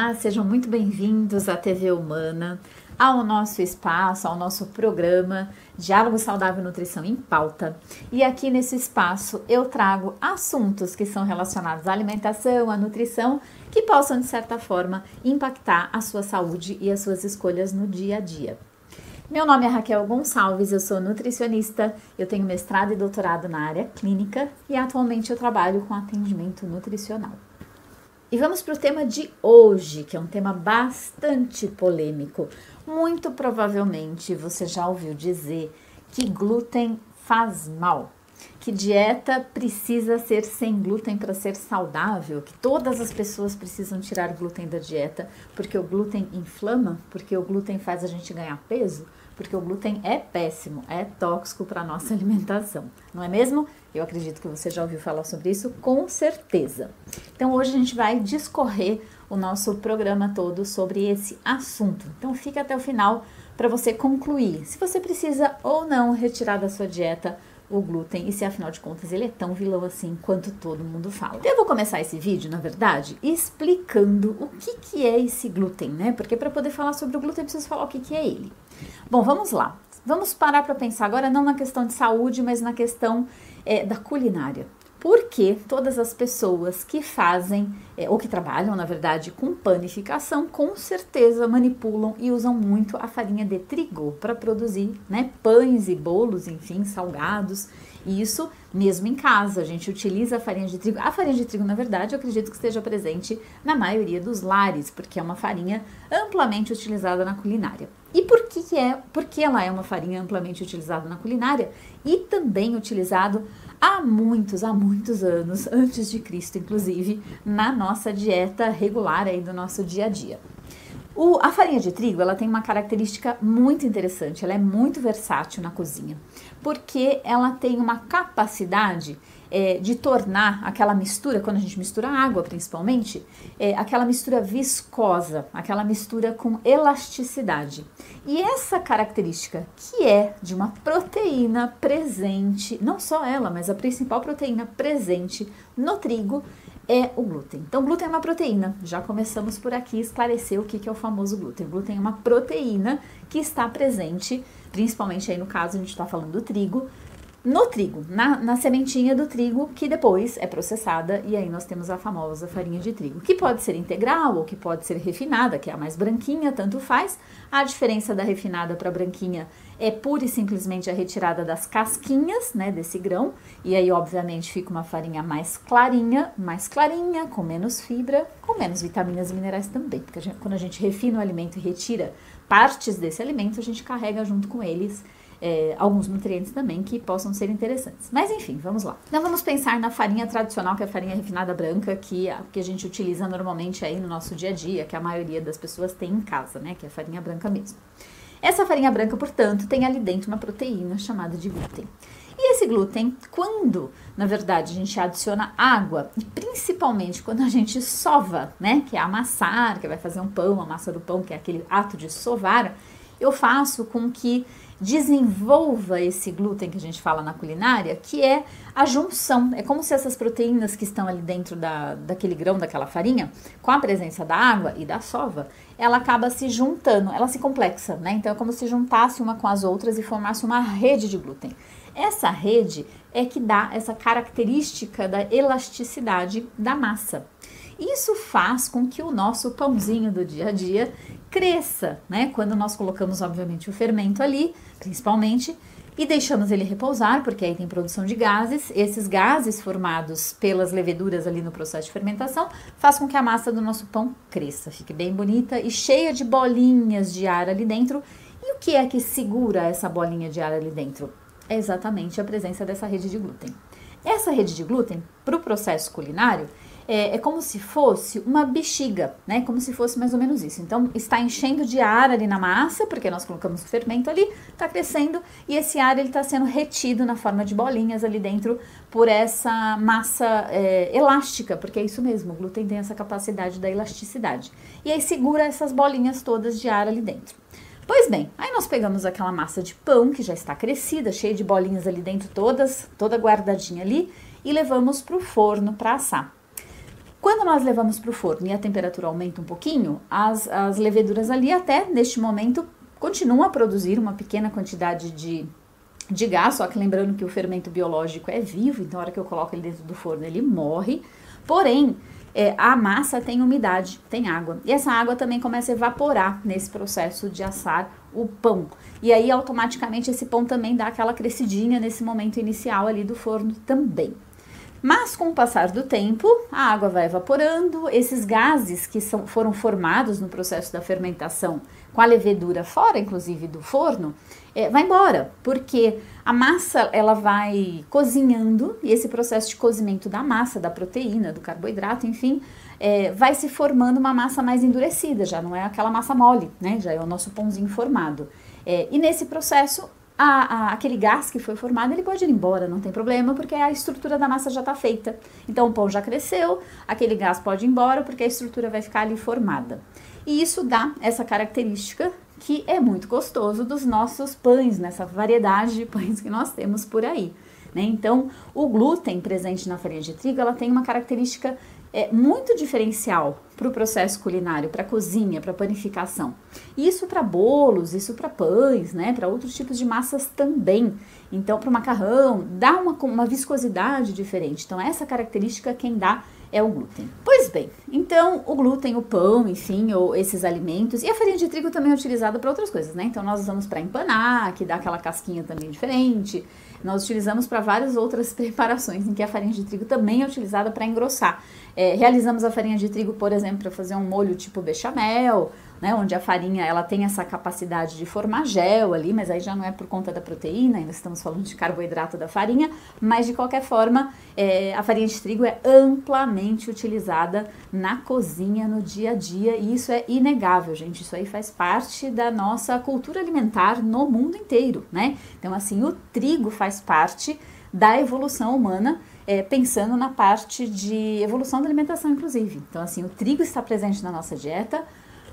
Olá, sejam muito bem-vindos à TV Humana, ao nosso espaço, ao nosso programa Diálogo Saudável Nutrição em Pauta. E aqui nesse espaço eu trago assuntos que são relacionados à alimentação, à nutrição, que possam de certa forma impactar a sua saúde e as suas escolhas no dia a dia. Meu nome é Raquel Gonçalves, eu sou nutricionista, eu tenho mestrado e doutorado na área clínica e atualmente eu trabalho com atendimento nutricional. E vamos para o tema de hoje, que é um tema bastante polêmico. Muito provavelmente você já ouviu dizer que glúten faz mal, que dieta precisa ser sem glúten para ser saudável, que todas as pessoas precisam tirar glúten da dieta, porque o glúten inflama, porque o glúten faz a gente ganhar peso, porque o glúten é péssimo, é tóxico para a nossa alimentação, não é mesmo? Eu acredito que você já ouviu falar sobre isso, com certeza. Então hoje a gente vai discorrer o nosso programa todo sobre esse assunto. Então fica até o final para você concluir se você precisa ou não retirar da sua dieta o glúten e se afinal de contas ele é tão vilão assim quanto todo mundo fala. Então, eu vou começar esse vídeo, na verdade, explicando o que é esse glúten, né? Porque para poder falar sobre o glúten eu preciso falar o que é ele. Bom, vamos lá. Vamos parar para pensar agora não na questão de saúde, mas na questão da culinária. Porque todas as pessoas que fazem, ou que trabalham, na verdade, com panificação, com certeza manipulam e usam muito a farinha de trigo para produzir, né, pães e bolos, enfim, salgados. E isso mesmo em casa, a gente utiliza a farinha de trigo. A farinha de trigo, na verdade, eu acredito que esteja presente na maioria dos lares, porque é uma farinha amplamente utilizada na culinária. E por que ela é uma farinha amplamente utilizada na culinária e também utilizado há muitos anos, antes de Cristo, inclusive, na nossa dieta regular aí do nosso dia a dia. A farinha de trigo, ela tem uma característica muito interessante, ela é muito versátil na cozinha, porque ela tem uma capacidade de tornar aquela mistura, quando a gente mistura água principalmente, aquela mistura viscosa, aquela mistura com elasticidade. E essa característica, que é de uma proteína presente, não só ela, mas a principal proteína presente no trigo, é o glúten. Então, o glúten é uma proteína. Já começamos por aqui esclarecer o que é o famoso glúten. O glúten é uma proteína que está presente, principalmente aí no caso a gente está falando do trigo, no trigo, na sementinha do trigo, que depois é processada, e aí nós temos a famosa farinha de trigo, que pode ser integral ou que pode ser refinada, que é a mais branquinha, tanto faz. A diferença da refinada para a branquinha é pura e simplesmente a retirada das casquinhas, né, desse grão, e aí obviamente fica uma farinha mais clarinha, com menos fibra, com menos vitaminas e minerais também, porque quando a gente refina o alimento e retira partes desse alimento, a gente carrega junto com eles alguns nutrientes também que possam ser interessantes. Mas enfim, vamos lá. Então vamos pensar na farinha tradicional, que é a farinha refinada branca, que a gente utiliza normalmente aí no nosso dia a dia, que a maioria das pessoas tem em casa, né? Que é a farinha branca mesmo. Essa farinha branca, portanto, tem ali dentro uma proteína chamada de glúten. E esse glúten, quando, na verdade, a gente adiciona água, e principalmente quando a gente sova, né? Que é amassar, que vai fazer um pão, a massa do pão, que é aquele ato de sovar, eu faço com que desenvolva esse glúten que a gente fala na culinária, que é a junção. É como se essas proteínas que estão ali dentro daquele grão, daquela farinha, com a presença da água e da sova, ela acaba se juntando, ela se complexa, né? Então é como se juntasse uma com as outras e formasse uma rede de glúten. Essa rede é que dá essa característica da elasticidade da massa. Isso faz com que o nosso pãozinho do dia a dia cresça, né? Quando nós colocamos, obviamente, o fermento ali, principalmente, e deixamos ele repousar, porque aí tem produção de gases. Esses gases formados pelas leveduras ali no processo de fermentação faz com que a massa do nosso pão cresça, fique bem bonita e cheia de bolinhas de ar ali dentro. E o que é que segura essa bolinha de ar ali dentro? É exatamente a presença dessa rede de glúten. Essa rede de glúten, para o processo culinário, é como se fosse uma bexiga, né? Como se fosse mais ou menos isso. Então, está enchendo de ar ali na massa, porque nós colocamos o fermento ali, está crescendo, e esse ar ele está sendo retido na forma de bolinhas ali dentro por essa massa elástica, porque é isso mesmo, o glúten tem essa capacidade da elasticidade. E aí segura essas bolinhas todas de ar ali dentro. Pois bem, aí nós pegamos aquela massa de pão que já está crescida, cheia de bolinhas ali dentro toda guardadinha ali, e levamos para o forno para assar. Quando nós levamos para o forno e a temperatura aumenta um pouquinho, as leveduras ali até neste momento continuam a produzir uma pequena quantidade de gás, só que lembrando que o fermento biológico é vivo, então a hora que eu coloco ele dentro do forno ele morre, porém a massa tem umidade, tem água, e essa água também começa a evaporar nesse processo de assar o pão, e aí automaticamente esse pão também dá aquela crescidinha nesse momento inicial ali do forno também. Mas com o passar do tempo, a água vai evaporando, esses gases que foram formados no processo da fermentação com a levedura fora, inclusive, do forno, vai embora, porque a massa ela vai cozinhando e esse processo de cozimento da massa, da proteína, do carboidrato, enfim, vai se formando uma massa mais endurecida, já não é aquela massa mole, né? Já é o nosso pãozinho formado. E nesse processo, aquele gás que foi formado, ele pode ir embora, não tem problema, porque a estrutura da massa já está feita. Então o pão já cresceu, aquele gás pode ir embora, porque a estrutura vai ficar ali formada. E isso dá essa característica que é muito gostoso dos nossos pães, nessa variedade de pães que nós temos por aí, né? Então, o glúten presente na farinha de trigo, ela tem uma característica muito diferencial para o processo culinário, para a cozinha, para a panificação. Isso para bolos, isso para pães, né? Para outros tipos de massas também. Então, para o macarrão, dá uma viscosidade diferente. Então, essa característica quem dá é o glúten. Pois bem, então o glúten, o pão, enfim, ou esses alimentos, e a farinha de trigo também é utilizada para outras coisas, né? Então nós usamos para empanar, que dá aquela casquinha também diferente. Nós utilizamos para várias outras preparações em que a farinha de trigo também é utilizada para engrossar. Realizamos a farinha de trigo, por exemplo, para fazer um molho tipo bechamel, né, onde a farinha ela tem essa capacidade de formar gel ali, mas aí já não é por conta da proteína, ainda estamos falando de carboidrato da farinha, mas de qualquer forma a farinha de trigo é amplamente utilizada na cozinha, no dia a dia, e isso é inegável, gente, isso aí faz parte da nossa cultura alimentar no mundo inteiro, né? Então assim, o trigo faz parte da evolução humana, pensando na parte de evolução da alimentação, inclusive. Então assim, o trigo está presente na nossa dieta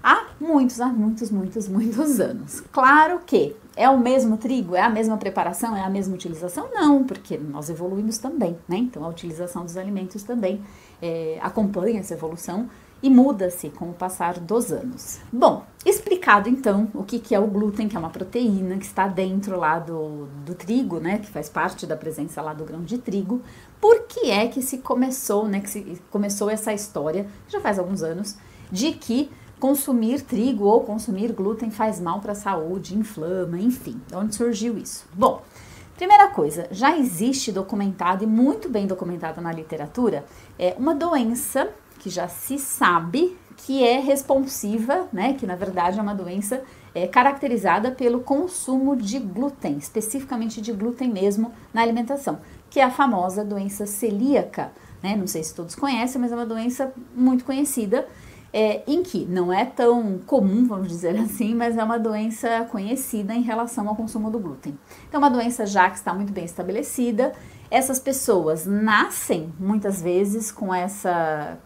há muitos anos. Claro que é o mesmo trigo, é a mesma preparação, é a mesma utilização? Não, porque nós evoluímos também, né? Então a utilização dos alimentos também acompanha essa evolução e muda-se com o passar dos anos. Bom, explicado então o que é o glúten, que é uma proteína que está dentro lá do trigo, né? Que faz parte da presença lá do grão de trigo. Por que é que se começou, né? Que se começou essa história, já faz alguns anos, de que consumir trigo ou consumir glúten faz mal para a saúde, inflama, enfim. De onde surgiu isso? Bom, primeira coisa, já existe documentado e muito bem documentado na literatura uma doença que já se sabe que é responsiva, né? Que na verdade é uma doença caracterizada pelo consumo de glúten, especificamente de glúten mesmo na alimentação, que é a famosa doença celíaca, né? Não sei se todos conhecem, mas é uma doença muito conhecida, em que não é tão comum, vamos dizer assim, mas é uma doença conhecida em relação ao consumo do glúten. Então, é uma doença já que está muito bem estabelecida. Essas pessoas nascem, muitas vezes, com essa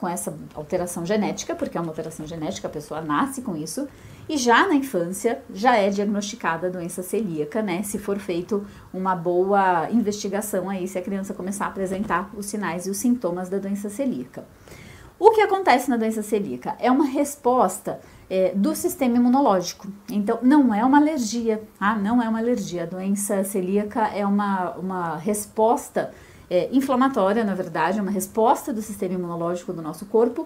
alteração genética, porque é uma alteração genética, a pessoa nasce com isso, e já na infância já é diagnosticada a doença celíaca, né? Se for feito uma boa investigação aí, se a criança começar a apresentar os sinais e os sintomas da doença celíaca. O que acontece na doença celíaca? É uma resposta do sistema imunológico. Então, não é uma alergia, tá? Não é uma alergia. A doença celíaca é uma resposta inflamatória, na verdade, é uma resposta do sistema imunológico do nosso corpo,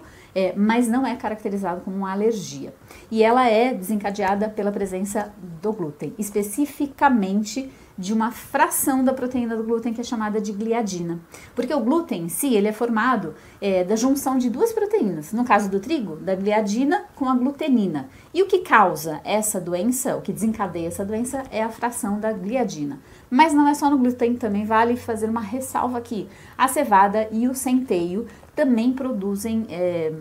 mas não é caracterizado como uma alergia. E ela é desencadeada pela presença do glúten, especificamente de uma fração da proteína do glúten que é chamada de gliadina. Porque o glúten em si, ele é formado da junção de duas proteínas, no caso do trigo, da gliadina com a glutenina. E o que causa essa doença, o que desencadeia essa doença é a fração da gliadina. Mas não é só no glúten, também vale fazer uma ressalva aqui. A cevada e o centeio também produzem,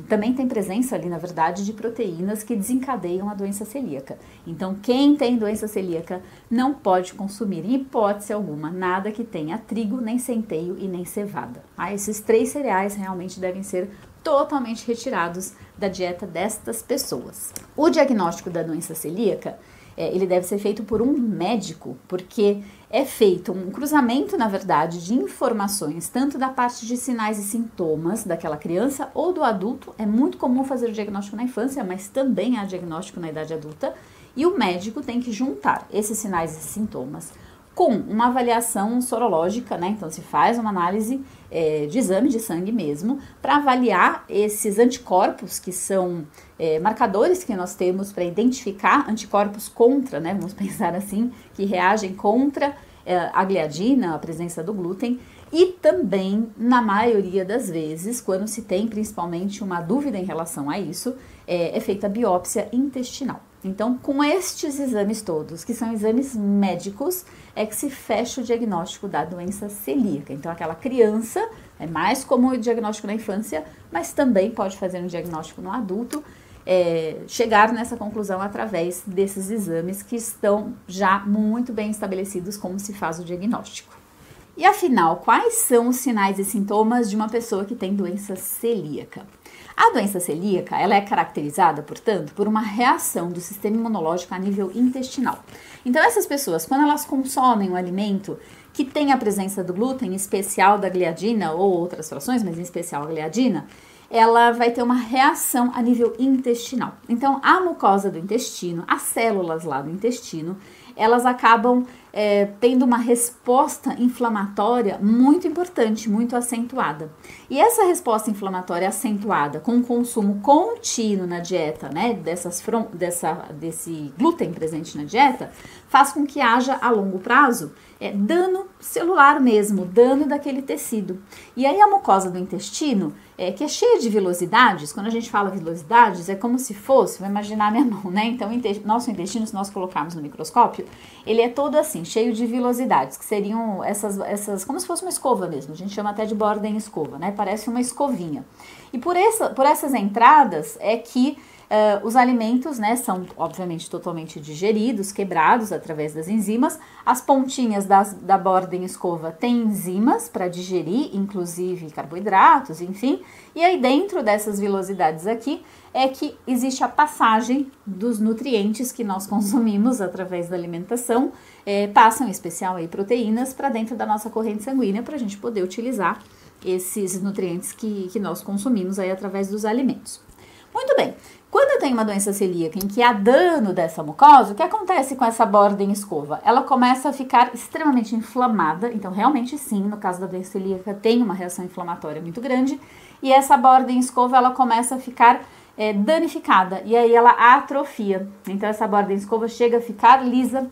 também tem presença ali, na verdade, de proteínas que desencadeiam a doença celíaca. Então, quem tem doença celíaca não pode consumir, em hipótese alguma, nada que tenha trigo, nem centeio e nem cevada. Esses três cereais realmente devem ser totalmente retirados da dieta destas pessoas. O diagnóstico da doença celíaca ele deve ser feito por um médico, porque é feito um cruzamento, na verdade, de informações, tanto da parte de sinais e sintomas daquela criança ou do adulto. É muito comum fazer o diagnóstico na infância, mas também há diagnóstico na idade adulta. E o médico tem que juntar esses sinais e sintomas com uma avaliação sorológica, né? Então se faz uma análise de exame de sangue mesmo, para avaliar esses anticorpos, que são marcadores que nós temos para identificar anticorpos contra, né? Vamos pensar assim, que reagem contra a gliadina, a presença do glúten. E também, na maioria das vezes, quando se tem principalmente uma dúvida em relação a isso, é feita a biópsia intestinal. Então, com estes exames todos, que são exames médicos, é que se fecha o diagnóstico da doença celíaca. Então, aquela criança, é mais comum o diagnóstico na infância, mas também pode fazer um diagnóstico no adulto, chegar nessa conclusão através desses exames que estão já muito bem estabelecidos como se faz o diagnóstico. E afinal, quais são os sinais e sintomas de uma pessoa que tem doença celíaca? A doença celíaca, ela é caracterizada, portanto, por uma reação do sistema imunológico a nível intestinal. Então, essas pessoas, quando elas consomem um alimento que tem a presença do glúten, em especial da gliadina ou outras frações, mas em especial a gliadina, ela vai ter uma reação a nível intestinal. Então, a mucosa do intestino, as células lá do intestino, elas acabam tendo uma resposta inflamatória muito importante, muito acentuada. E essa resposta inflamatória acentuada com o consumo contínuo na dieta, né, desse glúten presente na dieta, faz com que haja a longo prazo dano celular mesmo, dano daquele tecido. E aí a mucosa do intestino, que é cheia de vilosidades, quando a gente fala vilosidades, é como se fosse, vou imaginar a minha mão, né? Então, nosso intestino, se nós colocarmos no microscópio, ele é todo assim, cheio de vilosidades, que seriam essas como se fosse uma escova mesmo, a gente chama até de borda em escova, né? Parece uma escovinha. E por essas entradas é que os alimentos, né, são obviamente totalmente digeridos, quebrados através das enzimas. As pontinhas da borda em escova têm enzimas para digerir, inclusive carboidratos, enfim. E aí dentro dessas vilosidades aqui é que existe a passagem dos nutrientes que nós consumimos através da alimentação, passam em especial aí proteínas para dentro da nossa corrente sanguínea para a gente poder utilizar esses nutrientes que nós consumimos aí através dos alimentos. Muito bem, quando eu tenho uma doença celíaca em que há dano dessa mucosa, o que acontece com essa borda em escova? Ela começa a ficar extremamente inflamada, então realmente sim, no caso da doença celíaca tem uma reação inflamatória muito grande, e essa borda em escova ela começa a ficar danificada, e aí ela atrofia, então essa borda em escova chega a ficar lisa,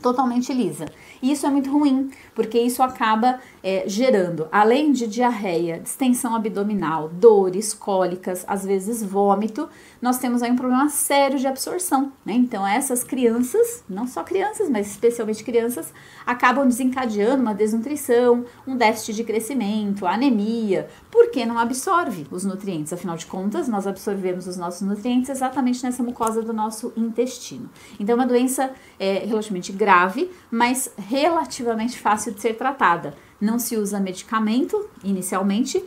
totalmente lisa. E isso é muito ruim, porque isso acaba gerando, além de diarreia, distensão abdominal, dores, cólicas, às vezes vômito, nós temos aí um problema sério de absorção, né? Então essas crianças, não só crianças, mas especialmente crianças, acabam desencadeando uma desnutrição, um déficit de crescimento, anemia, porque não absorve os nutrientes. Afinal de contas, nós absorvemos os nossos nutrientes exatamente nessa mucosa do nosso intestino. Então é uma doença relativamente grave, mas relativamente fácil de ser tratada. Não se usa medicamento inicialmente,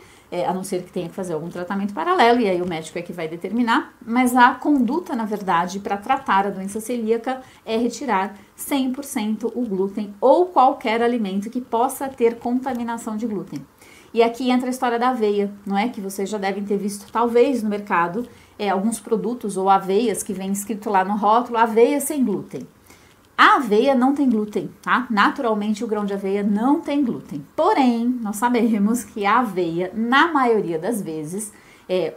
a não ser que tenha que fazer algum tratamento paralelo, e aí o médico é que vai determinar, mas a conduta, na verdade, para tratar a doença celíaca é retirar 100% o glúten ou qualquer alimento que possa ter contaminação de glúten. E aqui entra a história da aveia, não é? Que vocês já devem ter visto, talvez, no mercado, alguns produtos ou aveias que vem escrito lá no rótulo, aveia sem glúten. A aveia não tem glúten, tá? Naturalmente o grão de aveia não tem glúten. Porém, nós sabemos que a aveia, na maioria das vezes,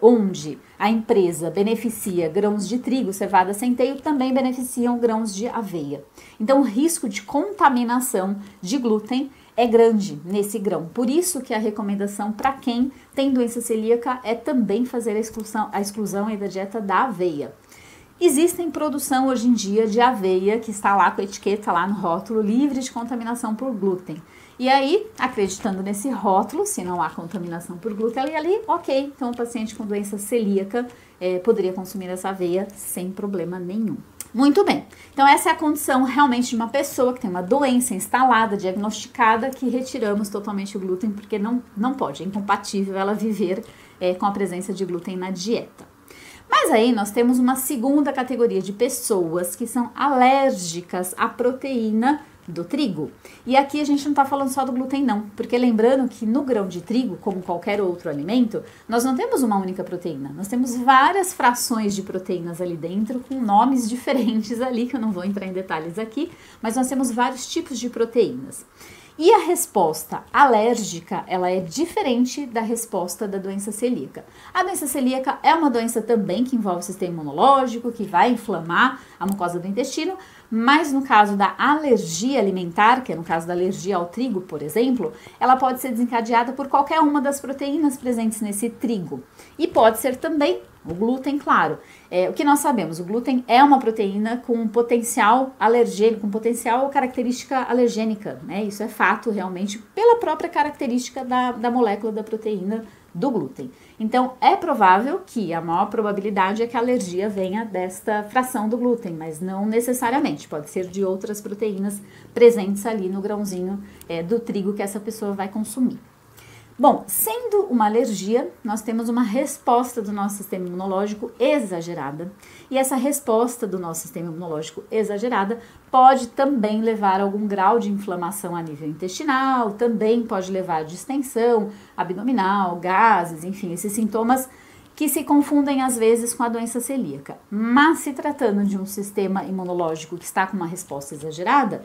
onde a empresa beneficia grãos de trigo, cevada, centeio, também beneficiam grãos de aveia. Então, o risco de contaminação de glúten é grande nesse grão. Por isso que a recomendação para quem tem doença celíaca é também fazer a exclusão aí da dieta da aveia. Existem produção hoje em dia de aveia que está lá com a etiqueta lá no rótulo livre de contaminação por glúten. E aí, acreditando nesse rótulo, se não há contaminação por glúten ali, ok, então o paciente com doença celíaca poderia consumir essa aveia sem problema nenhum. Muito bem, então essa é a condição realmente de uma pessoa que tem uma doença instalada, diagnosticada, que retiramos totalmente o glúten, porque não pode, é incompatível ela viver com a presença de glúten na dieta. Mas aí nós temos uma segunda categoria de pessoas que são alérgicas à proteína do trigo. E aqui a gente não está falando só do glúten não, porque lembrando que no grão de trigo, como qualquer outro alimento, nós não temos uma única proteína, nós temos várias frações de proteínas ali dentro, com nomes diferentes ali, que eu não vou entrar em detalhes aqui, mas nós temos vários tipos de proteínas. E a resposta alérgica, ela é diferente da resposta da doença celíaca. A doença celíaca é uma doença também que envolve o sistema imunológico, que vai inflamar a mucosa do intestino, mas no caso da alergia alimentar, que é no caso da alergia ao trigo, por exemplo, ela pode ser desencadeada por qualquer uma das proteínas presentes nesse trigo. E pode ser também o glúten, claro. O que nós sabemos? O glúten é uma proteína com potencial alergênico, com potencial característica alergênica, né? Isso é fato realmente pela própria característica da molécula da proteína do glúten. Então, é provável que a maior probabilidade é que a alergia venha desta fração do glúten, mas não necessariamente, pode ser de outras proteínas presentes ali no grãozinho do trigo que essa pessoa vai consumir. Bom, sendo uma alergia, nós temos uma resposta do nosso sistema imunológico exagerada. E essa resposta do nosso sistema imunológico exagerada pode também levar a algum grau de inflamação a nível intestinal, também pode levar a distensão abdominal, gases, enfim, esses sintomas que se confundem às vezes com a doença celíaca. Mas se tratando de um sistema imunológico que está com uma resposta exagerada,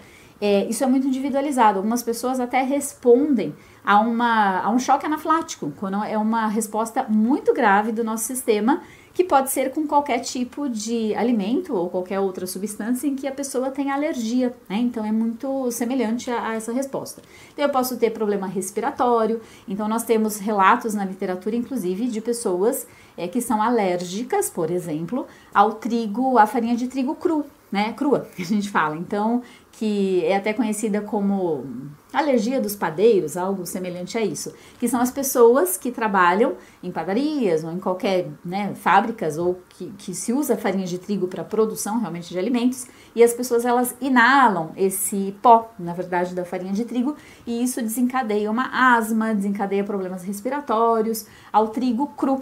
isso é muito individualizado. Algumas pessoas até respondem a um choque anafilático, quando é uma resposta muito grave do nosso sistema, que pode ser com qualquer tipo de alimento ou qualquer outra substância em que a pessoa tem alergia, né? Então é muito semelhante a essa resposta. Então eu posso ter problema respiratório, então nós temos relatos na literatura, inclusive, de pessoas que são alérgicas, por exemplo, ao trigo, à farinha de trigo cru, né? Crua, que a gente fala. Então, que é até conhecida como alergia dos padeiros, algo semelhante a isso, que são as pessoas que trabalham em padarias ou em qualquer, né, fábricas ou que se usa farinha de trigo para produção realmente de alimentos, e as pessoas elas inalam esse pó, na verdade, da farinha de trigo, e isso desencadeia uma asma, desencadeia problemas respiratórios ao trigo cru.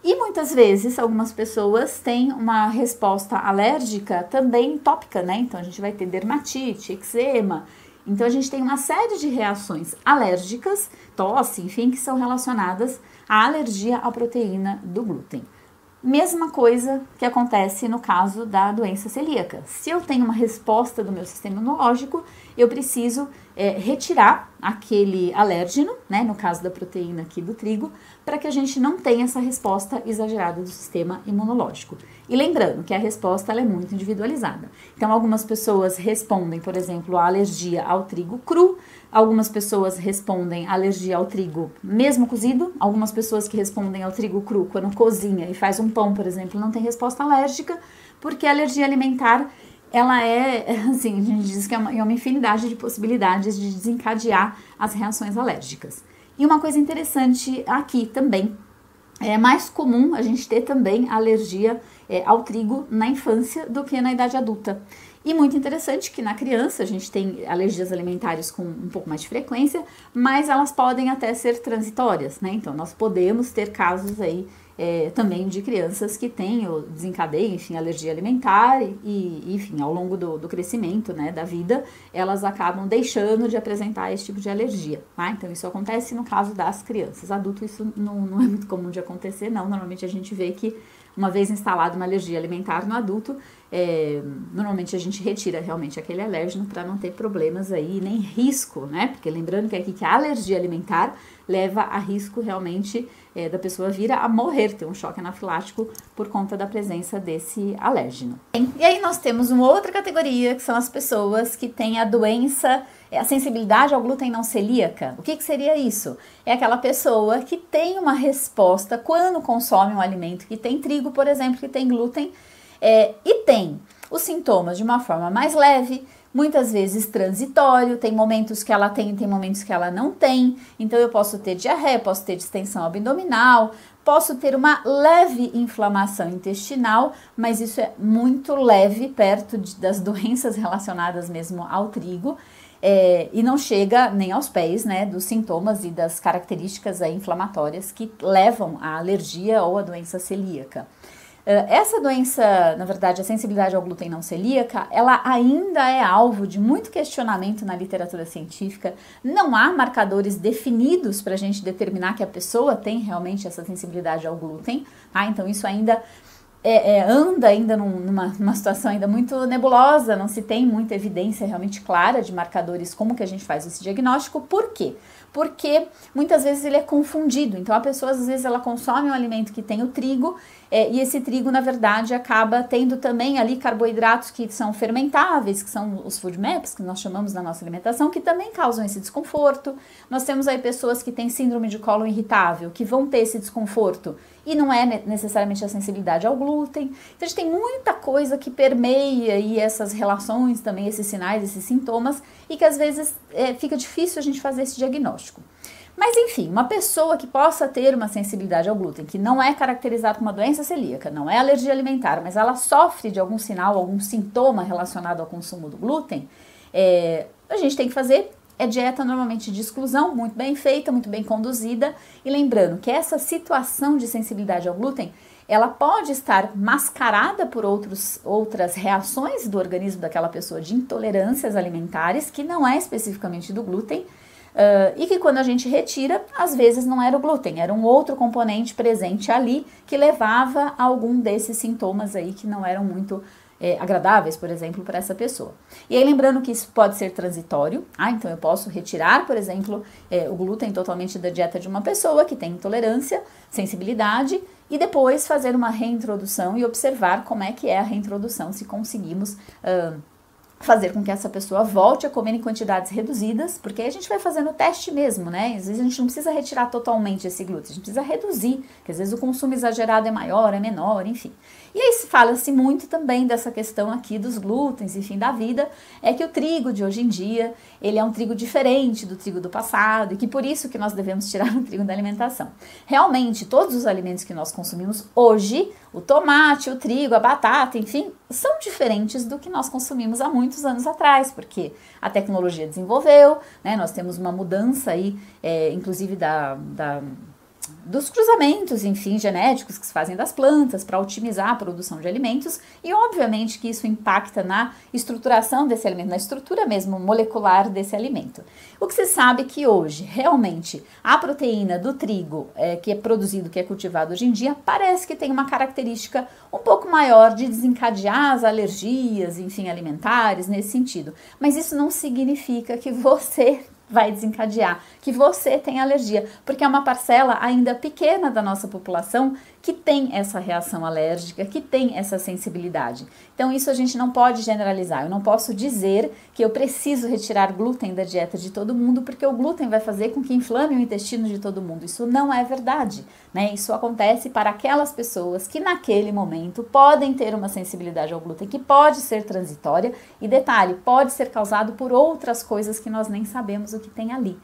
E muitas vezes algumas pessoas têm uma resposta alérgica também tópica, né? Então a gente vai ter dermatite, eczema. Então a gente tem uma série de reações alérgicas, tosse, enfim, que são relacionadas à alergia à proteína do glúten. Mesma coisa que acontece no caso da doença celíaca. Se eu tenho uma resposta do meu sistema imunológico, eu preciso retirar aquele alérgeno, né, no caso da proteína aqui do trigo, para que a gente não tenha essa resposta exagerada do sistema imunológico. E lembrando que a resposta ela é muito individualizada. Então, algumas pessoas respondem, por exemplo, à alergia ao trigo cru, algumas pessoas respondem à alergia ao trigo mesmo cozido, algumas pessoas que respondem ao trigo cru quando cozinha e faz um pão, por exemplo, não tem resposta alérgica, porque a alergia alimentar ela assim, a gente diz que é uma infinidade de possibilidades de desencadear as reações alérgicas. E uma coisa interessante aqui também, é mais comum a gente ter também alergia ao trigo na infância do que na idade adulta. E muito interessante que na criança a gente tem alergias alimentares com um pouco mais de frequência, mas elas podem até ser transitórias, né? Então nós podemos ter casos aí também de crianças que têm ou desencadeiam, enfim, alergia alimentar e enfim, ao longo do crescimento, né, da vida, elas acabam deixando de apresentar esse tipo de alergia, tá? Então isso acontece no caso das crianças. Adulto isso não é muito comum de acontecer, não. Normalmente a gente vê que uma vez instalada uma alergia alimentar no adulto, normalmente a gente retira realmente aquele alérgeno para não ter problemas aí, nem risco, né? Porque lembrando que aqui que a alergia alimentar leva a risco realmente da pessoa vir a morrer, ter um choque anafilático por conta da presença desse alérgeno. E aí nós temos uma outra categoria, que são as pessoas que têm a doença, a sensibilidade ao glúten não celíaca. O que seria isso? É aquela pessoa que tem uma resposta quando consome um alimento que tem trigo, por exemplo, que tem glúten, e tem os sintomas de uma forma mais leve, muitas vezes transitório, tem momentos que ela tem momentos que ela não tem, então eu posso ter diarreia, posso ter distensão abdominal, posso ter uma leve inflamação intestinal, mas isso é muito leve perto das doenças relacionadas mesmo ao trigo, e não chega nem aos pés, né, dos sintomas e das características inflamatórias que levam à alergia ou à doença celíaca. Essa doença, na verdade, a sensibilidade ao glúten não celíaca, ela ainda é alvo de muito questionamento na literatura científica. Não há marcadores definidos para a gente determinar que a pessoa tem realmente essa sensibilidade ao glúten, tá? Então isso ainda anda ainda numa situação ainda muito nebulosa, não se tem muita evidência realmente clara de marcadores como que a gente faz esse diagnóstico. Por quê? Porque muitas vezes ele é confundido. Então a pessoa às vezes ela consome um alimento que tem o trigo e esse trigo na verdade acaba tendo também ali carboidratos que são fermentáveis, que são os food maps que nós chamamos na nossa alimentação, que também causam esse desconforto. Nós temos aí pessoas que têm síndrome de cólon irritável, que vão ter esse desconforto e não é necessariamente a sensibilidade ao glúten. Então a gente tem muita coisa que permeia aí essas relações também, esses sinais, esses sintomas, e que às vezes fica difícil a gente fazer esse diagnóstico. Mas enfim, uma pessoa que possa ter uma sensibilidade ao glúten, que não é caracterizada como uma doença celíaca, não é alergia alimentar, mas ela sofre de algum sinal, algum sintoma relacionado ao consumo do glúten, a gente tem que fazer dieta normalmente de exclusão, muito bem feita, muito bem conduzida, e lembrando que essa situação de sensibilidade ao glúten, ela pode estar mascarada por outras reações do organismo daquela pessoa de intolerâncias alimentares, que não é especificamente do glúten, e que quando a gente retira, às vezes não era o glúten, era um outro componente presente ali que levava a algum desses sintomas aí que não eram muito agradáveis, por exemplo, para essa pessoa. E aí lembrando que isso pode ser transitório, então eu posso retirar, por exemplo, o glúten totalmente da dieta de uma pessoa que tem intolerância, sensibilidade, e depois fazer uma reintrodução e observar como é que é a reintrodução, se conseguimos fazer com que essa pessoa volte a comer em quantidades reduzidas, porque aí a gente vai fazendo o teste mesmo, né? Às vezes a gente não precisa retirar totalmente esse glúten, a gente precisa reduzir, porque às vezes o consumo exagerado é maior, é menor, enfim. E aí fala-se muito também dessa questão aqui dos glútens, enfim, da vida, é que o trigo de hoje em dia, ele é um trigo diferente do trigo do passado, e que por isso que nós devemos tirar o trigo da alimentação. Realmente, todos os alimentos que nós consumimos hoje, o tomate, o trigo, a batata, enfim, são diferentes do que nós consumimos há muitos anos atrás, porque a tecnologia desenvolveu, né? Nós temos uma mudança aí, inclusive dos cruzamentos, enfim, genéticos que se fazem das plantas para otimizar a produção de alimentos, e obviamente que isso impacta na estruturação desse alimento, na estrutura mesmo molecular desse alimento. O que se sabe é que hoje, realmente, a proteína do trigo que é produzido, que é cultivado hoje em dia, parece que tem uma característica um pouco maior de desencadear as alergias, enfim, alimentares, nesse sentido. Mas isso não significa que você vai desencadear, que você tem alergia, porque é uma parcela ainda pequena da nossa população que tem essa reação alérgica, que tem essa sensibilidade. Então isso a gente não pode generalizar, eu não posso dizer que eu preciso retirar glúten da dieta de todo mundo, porque o glúten vai fazer com que inflame o intestino de todo mundo. Isso não é verdade, né? Isso acontece para aquelas pessoas que naquele momento podem ter uma sensibilidade ao glúten, que pode ser transitória, e detalhe, pode ser causado por outras coisas que nós nem sabemos o que tem ali.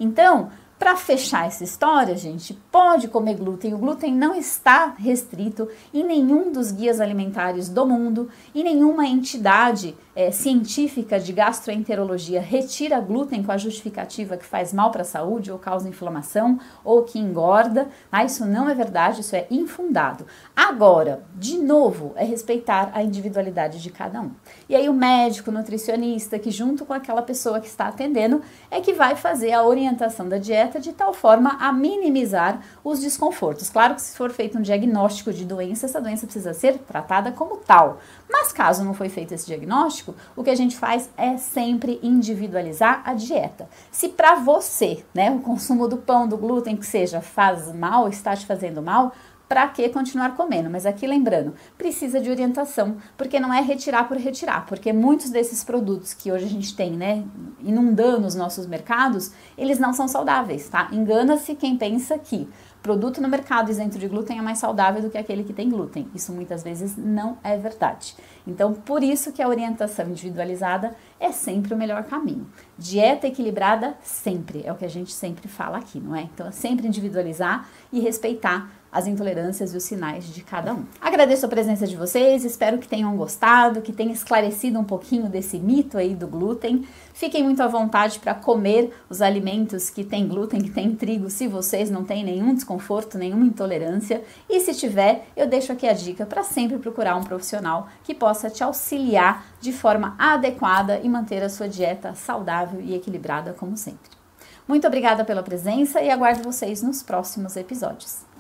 Então, para fechar essa história, gente, pode comer glúten. O glúten não está restrito em nenhum dos guias alimentares do mundo, e nenhuma entidade científica de gastroenterologia retira glúten com a justificativa que faz mal para a saúde ou causa inflamação ou que engorda. Isso não é verdade, isso é infundado. Agora, de novo, é respeitar a individualidade de cada um. E aí o médico, o nutricionista, que junto com aquela pessoa que está atendendo, é que vai fazer a orientação da dieta de tal forma a minimizar os desconfortos. Claro que se for feito um diagnóstico de doença, essa doença precisa ser tratada como tal. Mas caso não foi feito esse diagnóstico, o que a gente faz é sempre individualizar a dieta. Se para você, né, o consumo do pão, do glúten, que seja, faz mal, está te fazendo mal, para que continuar comendo? Mas aqui lembrando, precisa de orientação, porque não é retirar por retirar, porque muitos desses produtos que hoje a gente tem, né, inundando os nossos mercados, eles não são saudáveis, tá? Engana-se quem pensa que produto no mercado isento de glúten é mais saudável do que aquele que tem glúten. Isso muitas vezes não é verdade. Então, por isso que a orientação individualizada é sempre o melhor caminho. Dieta equilibrada sempre, é o que a gente sempre fala aqui, não é? Então, é sempre individualizar e respeitar as intolerâncias e os sinais de cada um. Agradeço a presença de vocês, espero que tenham gostado, que tenha esclarecido um pouquinho desse mito aí do glúten. Fiquem muito à vontade para comer os alimentos que tem glúten, que tem trigo, se vocês não têm nenhum desconforto, nenhuma intolerância. E se tiver, eu deixo aqui a dica para sempre procurar um profissional que possa te auxiliar de forma adequada e manter a sua dieta saudável e equilibrada como sempre. Muito obrigada pela presença e aguardo vocês nos próximos episódios.